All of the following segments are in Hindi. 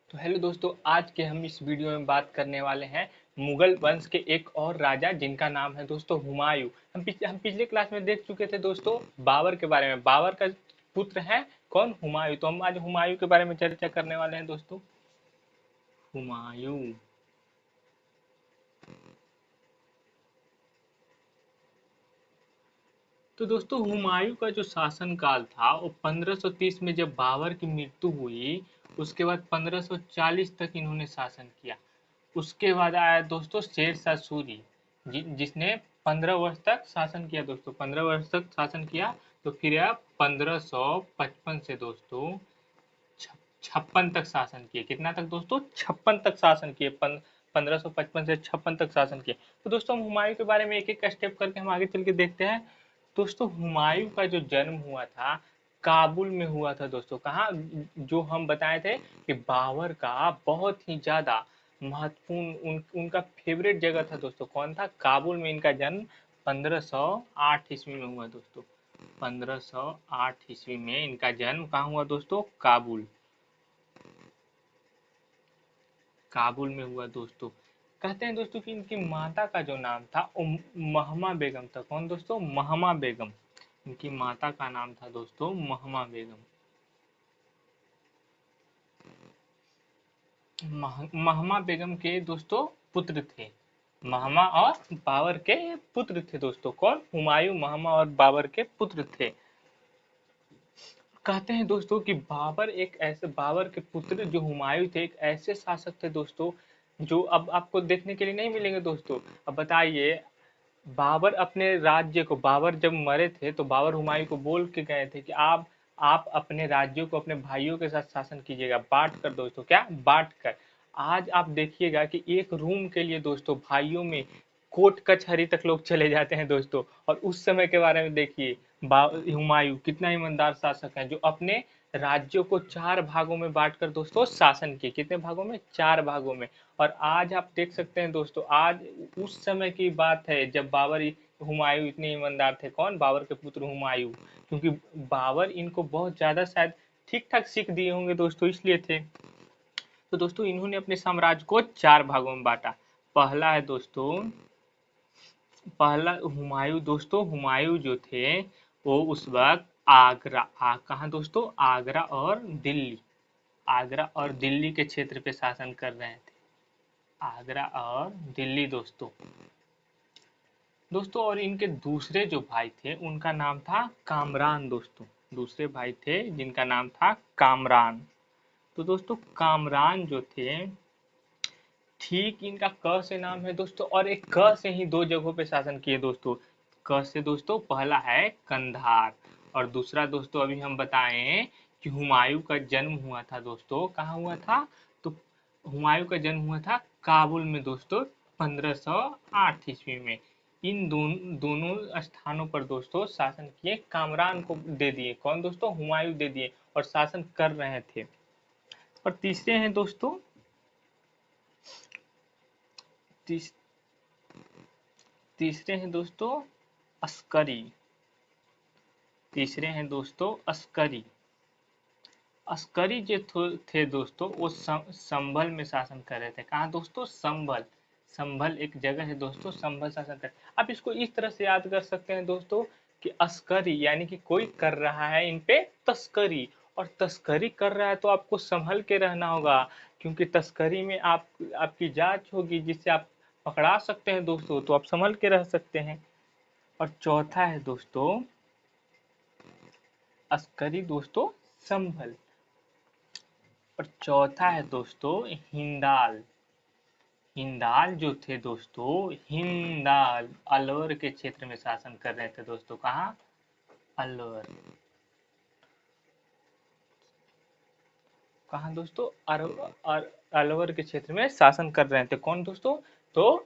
तो हेलो दोस्तों, आज के हम इस वीडियो में बात करने वाले हैं मुगल वंश के एक और राजा जिनका नाम है दोस्तों हुमायूं। हम पिछले क्लास में देख चुके थे दोस्तों बाबर के बारे में। बाबर का पुत्र है कौन? हुमायूं। तो हम आज हुमायूं के बारे में चर्चा करने वाले हैं दोस्तों। हुमायूं। तो दोस्तों हुमायूं का जो शासन काल था वो 1530 में जब बाबर की मृत्यु हुई, उसके बाद 1540 तक इन्होंने शासन किया। उसके बाद आया दोस्तों शेरशाह सूरी, जिसने 15 वर्ष तक शासन किया दोस्तों। 15 वर्ष तक शासन किया। तो फिर आया 1555 से दोस्तों 56 तक शासन किए। कितना तक दोस्तों? 56 तक शासन किए। 1555 से 56 तक शासन किए। तो दोस्तों हम हुमायूं के बारे में एक एक स्टेप करके हम आगे चल के देखते हैं। दोस्तों हुमायूं का जो जन्म हुआ था काबुल में हुआ था दोस्तों। कहाँ? जो हम बताए थे कि बाबर का बहुत ही ज्यादा महत्वपूर्ण उनका फेवरेट जगह था दोस्तों। कौन था? काबुल में इनका जन्म 1508 ईस्वी में हुआ दोस्तों। 1508 ईस्वी में इनका जन्म कहाँ हुआ दोस्तों? काबुल। काबुल में हुआ दोस्तों। कहते हैं दोस्तों कि इनकी माता का जो नाम था वो महमा बेगम था। कौन दोस्तों? महमा बेगम। इनकी माता का नाम था दोस्तों महमा बेगम। महमा बेगम के दोस्तों पुत्र थे। महमा और बाबर के पुत्र थे दोस्तों। कौन? हुमायूं महमा और बाबर के पुत्र थे। कहते हैं दोस्तों कि बाबर के पुत्र जो हुमायूं थे एक ऐसे शासक थे दोस्तों जो अब आपको देखने के लिए नहीं मिलेंगे दोस्तों। अब बताइए, बाबर जब मरे थे तो बाबर हुमायूं को बोल के गए थे कि आप अपने राज्यों को अपने भाइयों के साथ शासन कीजिएगा, बांट कर दोस्तों। क्या? बांट कर। आज आप देखिएगा कि एक रूम के लिए दोस्तों भाइयों में कोर्ट कचहरी तक लोग चले जाते हैं दोस्तों। और उस समय के बारे में देखिए, हुमायूं कितना ईमानदार शासक है जो अपने राज्यों को 4 भागों में बांटकर दोस्तों शासन किए। कितने भागों में? 4 भागों में। और आज आप देख सकते हैं दोस्तों, आज उस समय की बात है जब हुमायूं इतने ईमानदार थे। कौन? बाबर के पुत्र हुमायूं। क्योंकि बाबर इनको बहुत ज्यादा शायद ठीक ठाक सीख दिए होंगे दोस्तों, इसलिए थे। तो दोस्तों इन्होंने अपने साम्राज्य को 4 भागों में बांटा। पहला है दोस्तों, पहला हुमायूं दोस्तों, हुमायूं जो थे वो उस वक्त कहाँ दोस्तों? आगरा और दिल्ली, आगरा और दिल्ली के क्षेत्र पे शासन कर रहे थे। आगरा और दिल्ली दोस्तों। दोस्तों और इनके दूसरे जो भाई थे उनका नाम था कामरान दोस्तों। दूसरे भाई थे जिनका नाम था कामरान। तो दोस्तों कामरान जो थे, ठीक इनका क से नाम है दोस्तों, और एक क से ही 2 जगहों पे शासन किए दोस्तों। क से दोस्तों पहला है कंधार, और दूसरा दोस्तों अभी हम बताएं कि हुमायूं का जन्म हुआ था दोस्तों। कहाँ हुआ था? तो हुमायूं का जन्म हुआ था काबुल में दोस्तों 1508 ईस्वी में। इन दोनों स्थानों पर दोस्तों शासन किए। कामरान को दे दिए। कौन दोस्तों? हुमायूं दे दिए और शासन कर रहे थे। और तीसरे हैं दोस्तों, तीस, तीसरे हैं दोस्तों अस्करी। तीसरे हैं दोस्तों अस्करी। अस्करी जो थे दोस्तों वो संभल में शासन कर रहे थे। कहाँ दोस्तों? संभल। संभल एक जगह है दोस्तों, संभल शासन कर। आप इसको इस तरह से याद कर सकते हैं दोस्तों कि अस्करी यानी कि कोई कर रहा है इन पे तस्करी, और तस्करी कर रहा है तो आपको संभल के रहना होगा, क्योंकि तस्करी में आपकी जांच होगी जिससे आप पकड़ा सकते हैं दोस्तों। तो आप संभल के रह सकते हैं। और चौथा है दोस्तों अस्करी दोस्तों संभल। और चौथा है दोस्तों हिंदाल। हिंदाल जो थे दोस्तों, हिंदाल अलवर के क्षेत्र में शासन कर रहे थे दोस्तों। कहाँ? अलवर। कहाँ दोस्तों? अलवर के क्षेत्र में शासन कर रहे थे। कौन दोस्तों? तो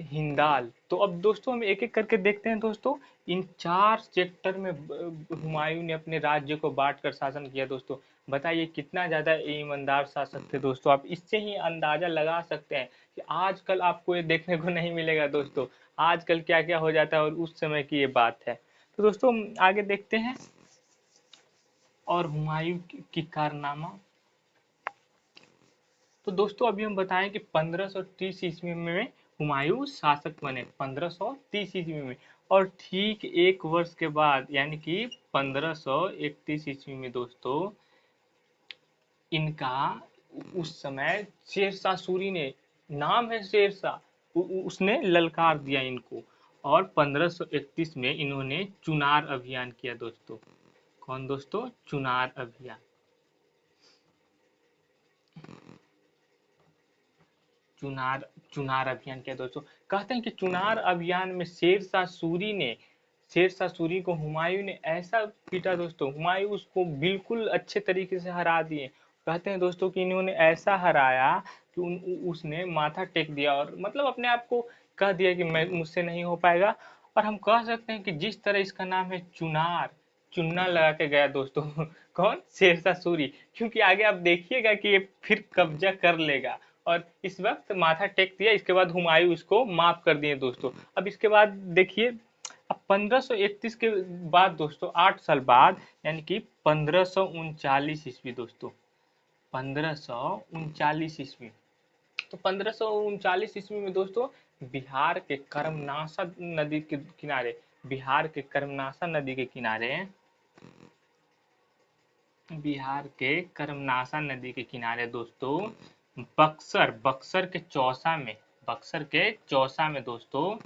हिंदाल। तो अब दोस्तों हम एक एक करके देखते हैं दोस्तों। इन 4 सेक्टर में हुमायूं ने अपने राज्य को बांट कर शासन किया दोस्तों। बताइए कितना ज्यादा ईमानदार शासक थे दोस्तों। आप इससे ही अंदाजा लगा सकते हैं कि आजकल आपको ये देखने को नहीं मिलेगा दोस्तों। आजकल क्या क्या हो जाता है और उस समय की ये बात है। तो दोस्तों हम आगे देखते हैं और हुमायूं की कारनामा। तो दोस्तों अभी हम बताएं कि 1530 ईस्वी में हुमायूं शासक बने, 1530 ईस्वी में। और ठीक एक वर्ष के बाद यानी कि 1531 ईस्वी में दोस्तों इनका उस समय शेरशाह सूरी ने, नाम है शेरशाह, उसने ललकार दिया इनको। और 1531 में इन्होंने चुनार अभियान किया दोस्तों। कौन दोस्तों? चुनार अभियान। चुनार चुनार अभियान किया दोस्तों। कहते हैं कि चुनार अभियान में शेरशाह सूरी को हुमायूं ने ऐसा पीटा दोस्तों, हुमायूं उसको बिल्कुल अच्छे तरीके से हरा दिए। कहते हैं दोस्तों कि इन्होंने ऐसा हराया कि उसने माथा टेक दिया और मतलब अपने आप को कह दिया कि मैं, मुझसे नहीं हो पाएगा। और हम कह सकते हैं कि जिस तरह इसका नाम है चुनार, चुन्ना लगा के गया दोस्तों कौन? शेरशाह सूरी। क्योंकि आगे आप देखिएगा कि ये फिर कब्जा कर लेगा। और इस वक्त माथा टेक दिया, इसके बाद हुमायूं इसको माफ कर दिए दोस्तों। अब इसके बाद देखिए, अब 1531 के बाद दोस्तों 8 साल बाद यानी कि 1539 ईस्वी दोस्तों, 1539 ईस्वी। तो 1539 ईस्वी में दोस्तों बिहार के कर्मनाशा नदी के किनारे, बिहार के कर्मनाशा नदी के किनारे, बिहार के कर्मनाशा नदी के किनारे दोस्तों बक्सर के चौसा में, बक्सर के चौसा में दोस्तों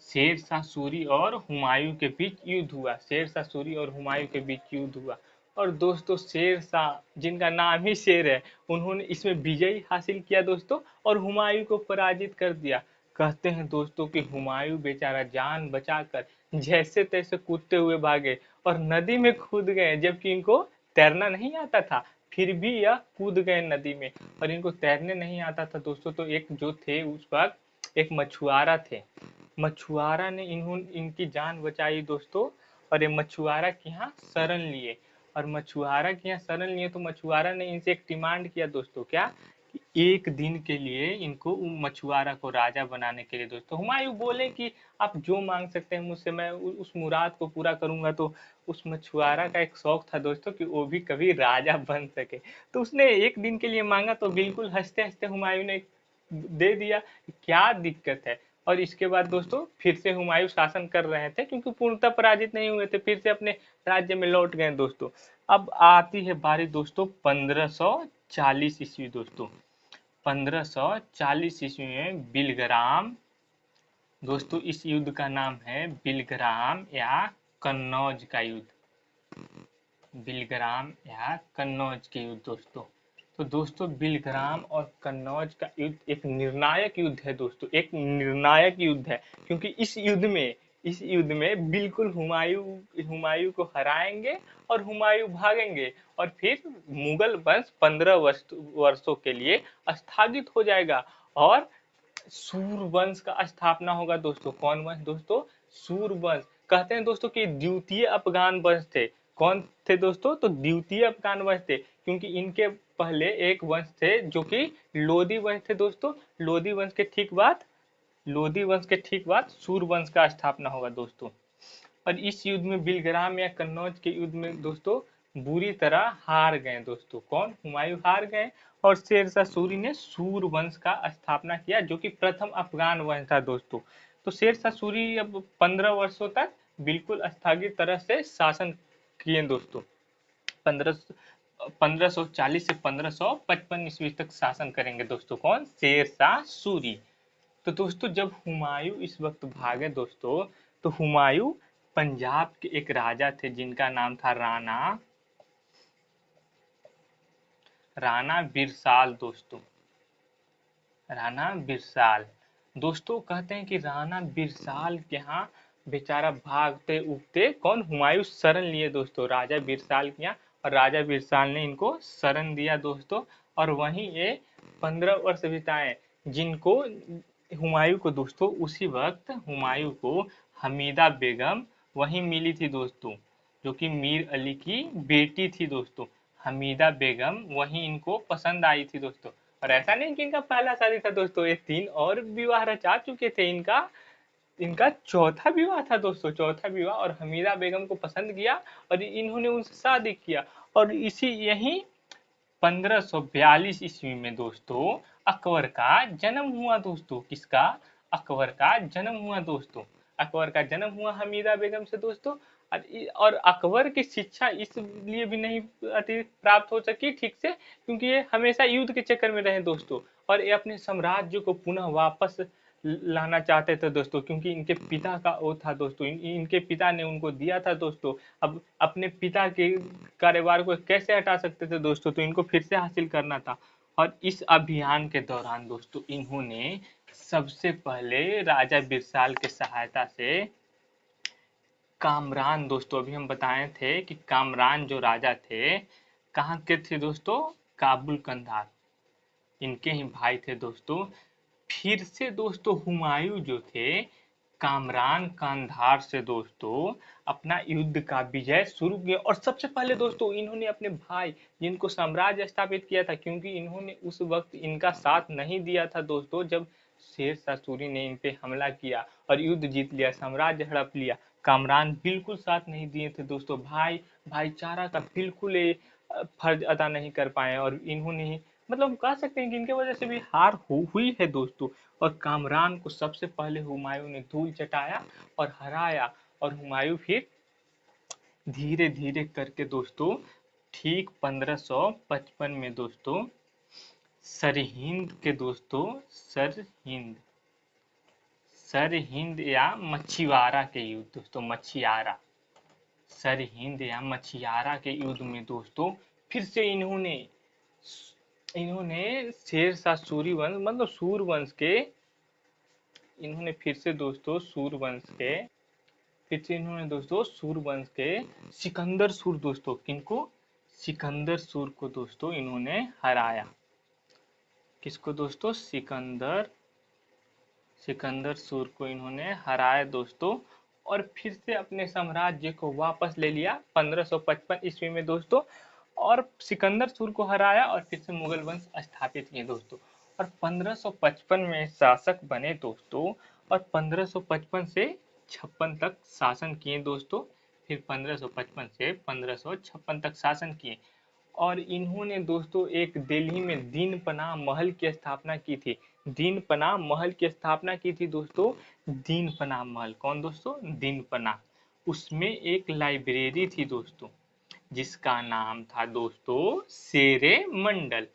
शेरशाह सूरी और हुमायूं के बीच युद्ध हुआ। शेरशाह सूरी और हुमायूं के बीच युद्ध हुआ। और दोस्तों शेरशाह, जिनका नाम ही शेर है, उन्होंने इसमें विजय हासिल किया दोस्तों और हुमायूं को पराजित कर दिया। कहते हैं दोस्तों कि हुमायूं बेचारा जान बचाकर जैसे तैसे कूदते हुए भागे और नदी में कूद गए, जबकि इनको तैरना नहीं आता था। फिर भी यह कूद गए नदी में। और इनको तैरने नहीं आता था दोस्तों, तो एक जो थे उस वक्त, एक मछुआरा थे, मछुआरा ने इनकी जान बचाई दोस्तों। और ये मछुआरा के यहाँ शरण लिए। और मछुआरा के यहाँ शरण लिए तो मछुआरा ने इनसे एक डिमांड किया दोस्तों, क्या? कि एक दिन के लिए इनको, मछुआरा को राजा बनाने के लिए दोस्तों हुमायूं बोले कि आप जो मांग सकते हैं मुझसे, मैं उस मुराद को पूरा करूंगा। तो उस मछुआरा का एक शौक था दोस्तों कि वो भी कभी राजा बन सके। तो उसने एक दिन के लिए मांगा तो बिल्कुल हंसते हंसते हुमायूं ने दे दिया। क्या दिक्कत है? और इसके बाद दोस्तों फिर से हुमायूं शासन कर रहे थे, क्योंकि पूर्णतः पराजित नहीं हुए थे, फिर से अपने राज्य में लौट गए दोस्तों। अब आती है बारी दोस्तों 1540 ईस्वी दोस्तों। 1540 ईस्वी में बिलग्राम दोस्तों, इस युद्ध का नाम है बिलग्राम या कन्नौज का युद्ध, बिलग्राम या कन्नौज के युद्ध दोस्तों। तो दोस्तों बिलग्राम और कन्नौज का युद्ध एक निर्णायक युद्ध है दोस्तों, एक निर्णायक युद्ध है। क्योंकि इस युद्ध में बिल्कुल हुमायूं को हराएंगे और हुमायूं भागेंगे। और फिर मुगल वंश 15 वर्षों के लिए स्थगित हो जाएगा और सूरवंश का स्थापना होगा दोस्तों। कौन वंश दोस्तों? सूरवंश। कहते हैं दोस्तों कि द्वितीय अफगान वंश थे। कौन थे दोस्तों? तो द्वितीय अफगान वंश थे, क्योंकि इनके पहले एक वंश थे जो कि लोदी वंश थे दोस्तों। लोदी वंश के ठीक बाद सूरवंश का स्थापना होगा दोस्तों। और इस युद्ध में बिलग्राम या कन्नौज के युद्ध में दोस्तों बुरी तरह हार गए दोस्तों। कौन? हुमायूं हार गए और शेरशाह सूरी ने सूरवंश का स्थापना किया, जो कि प्रथम अफगान वंश था दोस्तों। तो शेरशाह सूरी अब 15 वर्षों तक बिल्कुल स्थगित तरह से शासन किए दोस्तों। 1540 से 1555 ईस्वी तक शासन करेंगे दोस्तों। कौन? शेरशाह सूरी। तो दोस्तों जब हुमायूं इस वक्त भागे दोस्तों, तो हुमायूं पंजाब के एक राजा थे जिनका नाम था राणा बिरसाल दोस्तों, राणा बिरसाल। दोस्तों कहते हैं कि राणा बिरसाल के यहाँ बेचारा भागते उगते कौन? हुमायूं शरण लिए दोस्तों राजा बिरसाल के यहाँ। और राजा बिरसाल ने इनको शरण दिया दोस्तों। और वहीं ये 15 वर्ष बिताए, जिनको हुमायूं को दोस्तों उसी वक्त हुमायूं को हमीदा बेगम वहीं मिली थी दोस्तों, जो कि मीर अली की बेटी थी दोस्तों। हमीदा बेगम वहीं इनको पसंद आई थी दोस्तों। और ऐसा नहीं कि इनका पहला शादी था दोस्तों, ये 3 और विवाह रचा चुके थे। इनका इनका चौथा विवाह था दोस्तों, चौथा विवाह। और हमीदा बेगम को पसंद किया और इन्होंने उनसे शादी किया। और इसी यही 1542 ईस्वी में दोस्तों अकबर का जन्म हुआ दोस्तों। किसका? अकबर का जन्म हुआ दोस्तों। अकबर का जन्म हुआ हमीदा बेगम से दोस्तों। और अकबर की शिक्षा इसलिए भी नहीं प्राप्त हो सकी ठीक से, क्योंकि ये हमेशा युद्ध के चक्कर में रहे दोस्तों। और ये अपने साम्राज्य को पुनः वापस लाना चाहते थे दोस्तों, क्योंकि इनके पिता का वो था दोस्तों, इनके पिता ने उनको दिया था दोस्तों। अब अपने पिता के कारोबार को कैसे हटा सकते थे दोस्तों, तो इनको फिर से हासिल करना था। और इस अभियान के दौरान दोस्तों इन्होंने सबसे पहले राजा बिरसाल की सहायता से कामरान दोस्तों, अभी हम बताए थे कि कामरान जो राजा थे कहाँ के थे दोस्तों? काबुल कंधार, इनके ही भाई थे दोस्तों। फिर से दोस्तों हुमायूं जो थे कामरान कांधार से दोस्तों अपना युद्ध का विजय शुरू किया। और सबसे पहले दोस्तों इन्होंने अपने भाई जिनको साम्राज्य स्थापित किया था, क्योंकि इन्होंने उस वक्त इनका साथ नहीं दिया था दोस्तों, जब शेर शाह सूरी ने इन पे हमला किया और युद्ध जीत लिया, साम्राज्य हड़प लिया। कामरान बिल्कुल साथ नहीं दिए थे दोस्तों, भाईचारा का बिल्कुल फर्ज अदा नहीं कर पाए, और इन्होंने ही मतलब हम कह सकते हैं कि इनके वजह से भी हार हुई है दोस्तों। और कामरान को सबसे पहले हुमायूं ने धूल चटाया और हराया। और हुमायूं फिर धीरे धीरे करके दोस्तों ठीक 1555 में दोस्तों सरहिंद के दोस्तों सरहिंद या मछीवाड़ा के युद्ध दोस्तों, मछियारा, सरहिंद या मछियारा के युद्ध में दोस्तों फिर से इन्होंने इन्होंने शेर शाह सूरीवंश मतलब सूरवंश के इन्होंने फिर से दोस्तों सूरवंश के सिकंदर सूर दोस्तों, किनको? सिकंदर सूर को दोस्तों इन्होंने हराया। किसको दोस्तों? सिकंदर सूर को इन्होंने हराया दोस्तों। और फिर से अपने साम्राज्य को वापस ले लिया 1555 ईस्वी में दोस्तों। और सिकंदर सूर को हराया और फिर से मुगल वंश स्थापित किए दोस्तों। और 1555 में शासक बने दोस्तों, और 1555 से 56 तक शासन किए दोस्तों। फिर 1555 से 1556 तक शासन किए। और इन्होंने दोस्तों एक दिल्ली में दीन पनाह महल की स्थापना की थी। दीन पनाह महल की स्थापना की थी दोस्तों। दीन पनाह महल कौन दोस्तों? दीन पनाह। उसमें एक लाइब्रेरी थी दोस्तों, जिसका नाम था दोस्तों शेरे मंडल।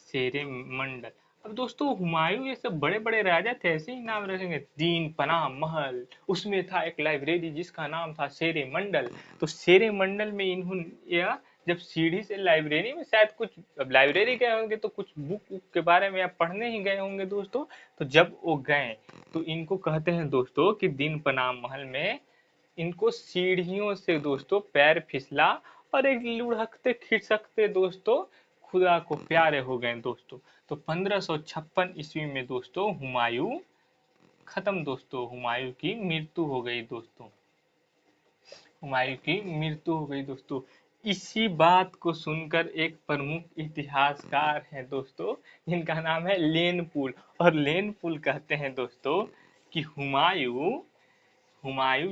शेरे मंडल। अब दोस्तों हुमायूं ये सब बड़े बड़े राजा थे, ऐसे ही नाम रखेंगे। दीन पनाह महल, उसमें था एक लाइब्रेरी जिसका नाम था शेरे मंडल। तो शेरे मंडल में इन्होंने या जब सीढ़ी से लाइब्रेरी में शायद कुछ, अब लाइब्रेरी गए होंगे तो कुछ बुक के बारे में आप पढ़ने ही गए होंगे दोस्तों। तो जब वो गए तो इनको कहते हैं दोस्तों कि दीन पनाह महल में इनको सीढ़ियों से दोस्तों पैर फिसला और एक लुढ़कते खिसकते दोस्तों खुदा को प्यारे हो गए दोस्तों। तो 1556 ईस्वी में दोस्तों हुमायूं खत्म दोस्तों, हुमायूं की मृत्यु हो गई दोस्तों। हुमायूं की मृत्यु हो गई दोस्तों। इसी बात को सुनकर एक प्रमुख इतिहासकार हैं दोस्तों, जिनका नाम है लेनपुल। और लेनपुल कहते हैं दोस्तों कि हुमायूं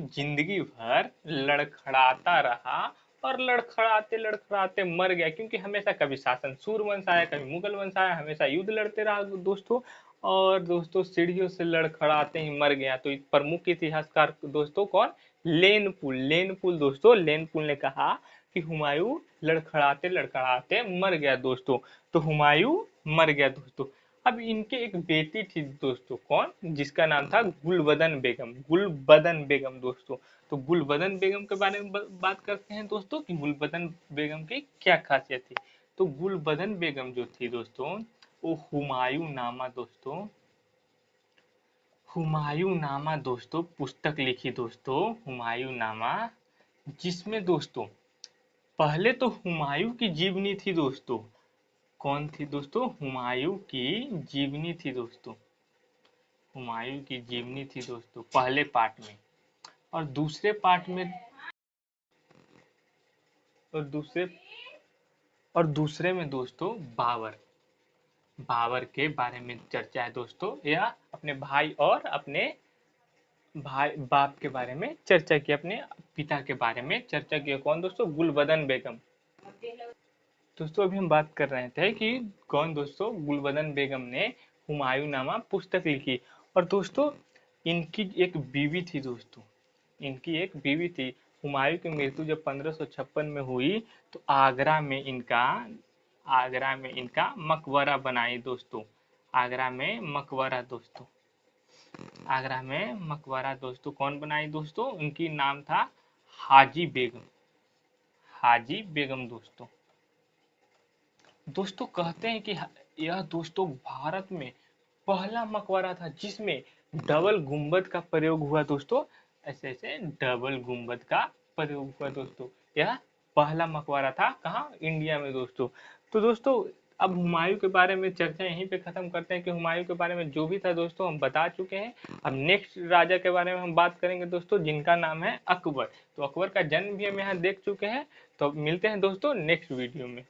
जिंदगी भर लड़खड़ाता रहा और लड़खड़ाते लड़खड़ाते मर गया, क्योंकि हमेशा कभी शासन सूरवंश आया, कभी मुगल वंश आया, हमेशा युद्ध लड़ते रहा दोस्तों। और दोस्तों सीढ़ियों से लड़खड़ाते ही मर गया। तो प्रमुख इतिहासकार दोस्तों कौन? लेनपुल दोस्तों, लेनपुल ने कहा कि हुमायूं लड़खड़ाते लड़खड़ाते मर गया दोस्तों। तो हुमायूं मर गया दोस्तों। अब इनके एक बेटी थी दोस्तों, कौन? जिसका नाम था गुलबदन बेगम दोस्तों। तो गुलबदन बेगम के बारे में बात करते हैं दोस्तों कि गुलबदन बेगम की क्या खासियत थी। तो गुलबदन बेगम जो थी दोस्तों वो हुमायूं नामा दोस्तों पुस्तक लिखी दोस्तों, हुमायूं नामा, जिसमें दोस्तों पहले तो हुमायूं की जीवनी थी दोस्तों। कौन थी दोस्तों? हुमायूं की जीवनी थी दोस्तों। हुमायूं की जीवनी थी दोस्तों पहले पार्ट में। और दूसरे पार्ट में और दूसरे और दूसरे में दोस्तों बाबर के बारे में चर्चा है दोस्तों, या अपने भाई और अपने बाप के बारे में चर्चा की, अपने पिता के बारे में चर्चा की। कौन दोस्तों? गुलबदन बेगम। दोस्तों अभी हम बात कर रहे थे कि कौन दोस्तों, गुलबदन बेगम ने हुमायूं नामा पुस्तक लिखी। और दोस्तों इनकी एक बीवी थी दोस्तों, इनकी एक बीवी थी। हुमायूं की मृत्यु जब 1556 में हुई तो आगरा में इनका मकबरा बनाई दोस्तों। आगरा में मकबरा दोस्तों, आगरा में मकबरा दोस्तों कौन बनाई दोस्तों, उनकी नाम था हाजी बेगम, हाजी बेगम दोस्तों। दोस्तों कहते हैं कि यह दोस्तों भारत में पहला मकबरा था जिसमें डबल गुंबद का प्रयोग हुआ दोस्तों। ऐसे ऐसे डबल गुंबद का प्रयोग हुआ दोस्तों। यह पहला मकबरा था कहाँ, इंडिया में दोस्तों। तो दोस्तों अब हुमायूं के बारे में चर्चा यहीं पे खत्म करते हैं कि हुमायूं के बारे में जो भी था दोस्तों हम बता चुके हैं। अब नेक्स्ट राजा के बारे में हम बात करेंगे दोस्तों, जिनका नाम है अकबर। तो अकबर का जन्म भी हम यहाँ देख चुके हैं। तो मिलते हैं दोस्तों नेक्स्ट वीडियो में।